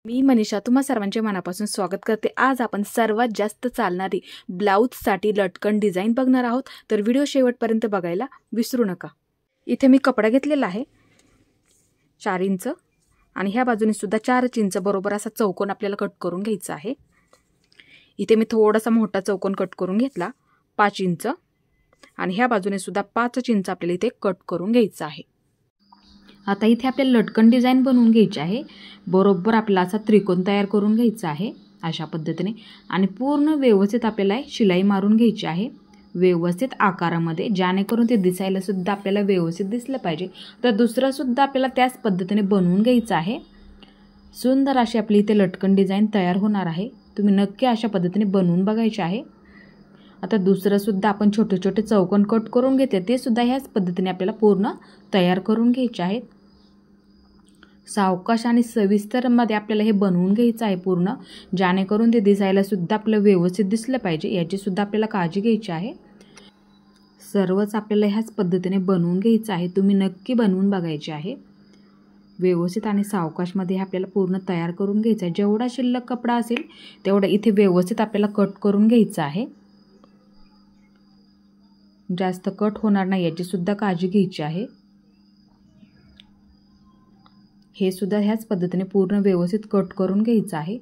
मी मनीषा तुम्हा सर्वांचे मनापासून स्वागत करते। आज आपण सर्वात जास्त चालणारी ब्लाउजसाठी लटकन डिझाइन बघणार आहोत, तर व्हिडिओ शेवटपर्यंत बघायला विसरू नका। इथे मी कपडा घेतलेला आहे 4 इंच आणि ह्या बाजूने सुद्धा 4 इंच बरोबर असा चौकोन आपल्याला कट करून घ्यायचा आहे। इथे मी थोडासा मोठा चौकोन कट करून घेतला 5 इंच आणि ह्या बाजूने सुद्धा 5 इंच आपल्याला इथे कट करून घ्यायचा आहे। आता इथे आपल्याला लटकन डिझाइन बनवून घ्यायची आहे। बरोबर आपल्याला असा त्रिकोण तयार करून घ्यायचा आहे अशा पद्धतीने आणि पूर्ण व्यवस्थित आपल्याला शिलाई मारून घ्यायची आहे व्यवस्थित आकारामध्ये, जेणेकरून ते दिसायला सुद्धा आपल्याला व्यवस्थित दिसलं पाहिजे। तर दुसरा सुद्धा आपल्याला त्याच पद्धतीने बनवून घ्यायचा आहे। सुंदर अशी आपली इथे लटकन डिझाइन तयार होणार आहे। तुम्ही नक्की अशा पद्धतीने बनवून बघायचे आहे। आता दुसरं सुद्धा आपण छोटे छोटे चौकोन कट करून घेतले, ते सुद्धा ह्याच पद्धतीने आपल्याला पूर्ण तयार करून घ्यायचे आहेत। सावकाश आणि सविस्तर मध्ये आपल्याला हे बनवून घ्यायचं आहे पूर्ण, जेणेकरून ते दिसायला सुद्धा आपलं व्यवस्थित दिसलं पाहिजे, याची सुद्धा आपल्याला काळजी घ्यायची आहे। सर्वच आपल्याला ह्याच पद्धतीने बनवून घ्यायचं आहे। तुम्ही नक्की बनवून बघायचे आहे। व्यवस्थित आणि सावकाश मध्ये आपल्याला पूर्ण तयार करून घ्यायचं आहे। जेवढा शिल्लक कपडा असेल तेवढा इथे व्यवस्थित आपल्याला कट करून घ्यायचं आहे। जास्त कट होणार नाही याची सुद्धा काळजी घ्यायची आहे। हे सुद्धा ह्याच पद्धतीने पूर्ण व्यवस्थित कट करून घ्यायचं आहे,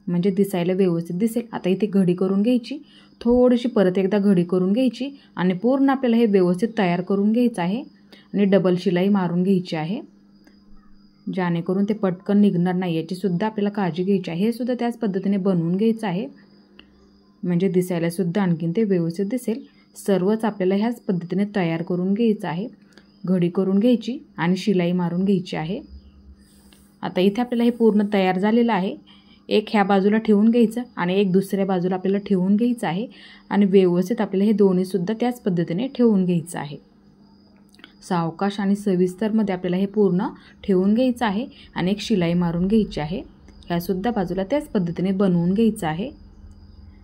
म्हणजे दिसायला व्यवस्थित दिसेल। आता इथे घडी करून घ्यायची, थोडीशी परत एकदा घडी करून घ्यायची आणि पूर्ण आपल्याला हे व्यवस्थित तयार करून घ्यायचं आहे आणि डबल शिलाई मारून घ्यायची आहे, जेणेकरून ते पटकन निघणार नाही याची सुद्धा आपल्याला काळजी घ्यायची आहे। हे सुद्धा त्याच पद्धतीने बनवून घ्यायचं आहे, म्हणजे दिसायला सुद्धा आणखीन ते व्यवस्थित दिसेल। सर्वच आपल्याला ह्याच पद्धतीने तयार करून घ्यायचं आहे। घडी करून घ्यायची आणि शिलाई मारून घ्यायची आहे। आता इथे आपल्याला हे पूर्ण तयार झालेलं आहे। एक ह्या बाजूला ठेवून घ्यायचं आणि एक दुसऱ्या बाजूला आपल्याला ठेवून घ्यायचं आहे आणि व्यवस्थित आपल्याला हे दोन्ही सुद्धा त्याच पद्धतीने ठेवून घ्यायचं आहे। सावकाश आणि सविस्तर मध्ये आपल्याला हे पूर्ण ठेवून घ्यायचं आहे आणि एक शिलाई मारून घ्यायची आहे। ह्या सुद्धा बाजूला त्याच पद्धतीने बनवून घ्यायचं आहे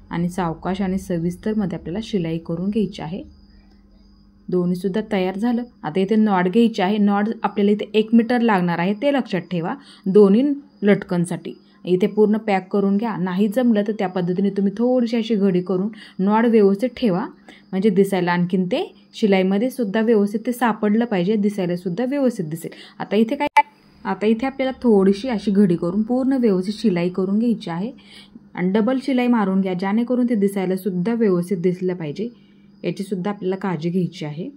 आणि सावकाश आणि सविस्तर मध्ये आपल्याला शिलाई करून घ्यायची आहे। दोन्ही सुद्धा तयार झालं। आता इथे नॉट घ्यायची आहे। नॉट आपल्याला इथे 1 मीटर लागणार आहे, ते लक्षात ठेवा दोन्ही लटकनसाठी। इथे पूर्ण पॅक करून घ्या, नाही जमलं तर त्या पद्धतीने तुम्ही थोडीशी अशी घडी करून नॉट व्यवस्थित ठेवा, म्हणजे दिसायला आणखीन ते शिलाईमध्ये सुद्धा व्यवस्थित ते सापडलं पाहिजे, दिसायला सुद्धा व्यवस्थित दिसेल। आता इथे आपल्याला थोडीशी अशी घडी करून पूर्ण व्यवस्थित शिलाई करून घ्यायची आहे आणि डबल शिलाई मारून घ्या, जेणेकरून ते दिसायला सुद्धा व्यवस्थित दिसलं पाहिजे, याची सुद्धा आपल्याला काळजी घ्यायची आहे।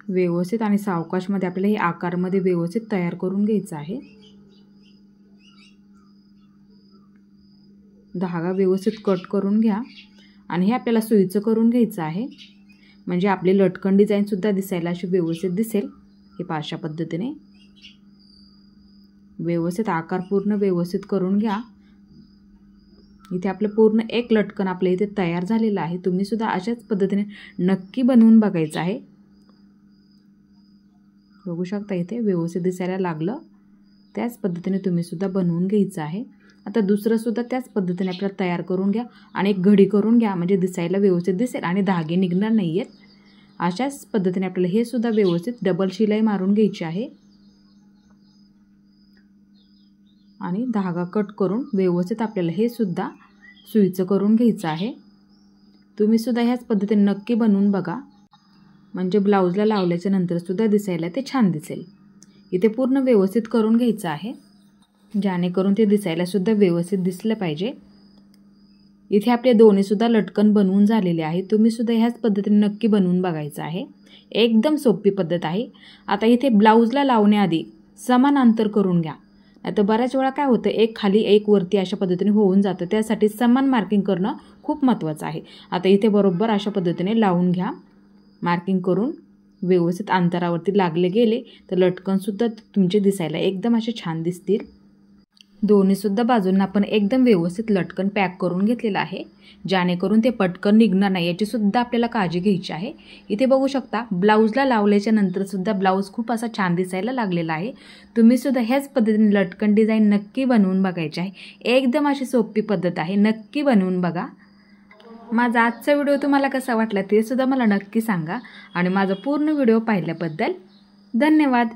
व्यवस्थित आणि सावकाश मध्ये आपल्याला हे आकारमध्ये व्यवस्थित तयार करून घ्यायचं आहे। धागा व्यवस्थित कट करून घ्या आणि हे आपल्याला सुईचं करून घ्यायचं आहे, म्हणजे आपली लटकन डिझाइन सुद्धा दिसायला अशी व्यवस्थित दिसेल। हे अशा पद्धतीने व्यवस्थित आकार पूर्ण व्यवस्थित करून घ्या। इथे आपलं पूर्ण एक लटकन आपल्या इथे तयार झालेलं आहे। तुम्ही सुद्धा अशाच पद्धतीने नक्की बनवून बघायचं आहे। बघू शकता इथे व्यवस्थित दिसायला लागलं, त्याच पद्धतीने तुम्ही सुद्धा बनवून घ्यायचं आहे। आता दुसरं सुद्धा त्याच पद्धतीने आपल्याला तयार करून घ्या आणि एक घडी करून घ्या, म्हणजे दिसायला व्यवस्थित दिसेल आणि धागे निघणार नाहीयेत। अशाच पद्धतीने आपल्याला हे सुद्धा व्यवस्थित डबल शिलाई मारून घ्यायची आहे आणि धागा कट करून व्यवस्थित आपल्याला हे सुद्धा सुईचं करून घ्यायचं आहे। तुम्ही सुद्धा ह्याच पद्धतीने नक्की बनवून बघा, म्हणजे ब्लाउजला लावल्याच्या नंतर सुद्धा दिसायला ते छान दिसेल। इथे पूर्ण व्यवस्थित करून घ्यायचं आहे, जेणेकरून ते दिसायला सुद्धा व्यवस्थित दिसलं पाहिजे। इथे आपले दोन्ही सुद्धा लटकन बनवून झालेले आहे। तुम्ही सुद्धा ह्याच पद्धतीने नक्की बनवून बघायचं आहे। एकदम सोपी पद्धत आहे। आता इथे ब्लाउजला लावण्याआधी समान अंतर करून घ्या, आता बऱ्याच वेळा काय होतं एक खाली एक वरती अशा पद्धतीने होऊन जातं, त्यासाठी समान मार्किंग करणं खूप महत्त्वाचं आहे। आता इथे बरोबर अशा पद्धतीने लावून घ्या, मार्किंग करून व्यवस्थित अंतरावरती लागले गेले तर लटकन सुद्धा तुमचे दिसायला एकदम असे छान दिसतील। दोन्ही सुद्धा बाजूंना आपण एकदम व्यवस्थित लटकन पॅक करून घेतलेलं आहे, जेणेकरून ते पटकन निघणार नाही याची सुद्धा आपल्याला काळजी घ्यायची आहे। इथे बघू शकता ब्लाउजला लावल्याच्या नंतर सुद्धा ब्लाउज खूप असा छान दिसायला लागलेला आहे। तुम्ही सुद्धा ह्याच पद्धतीने लटकन डिझाइन नक्की बनवून बघायची आहे। एकदम अशी सोपी पद्धत आहे, नक्की बनवून बघा। माझा आजचा व्हिडिओ तुम्हाला कसा वाटला ते सुद्धा मला नक्की सांगा आणि माझा पूर्ण व्हिडिओ पाहिल्याबद्दल धन्यवाद।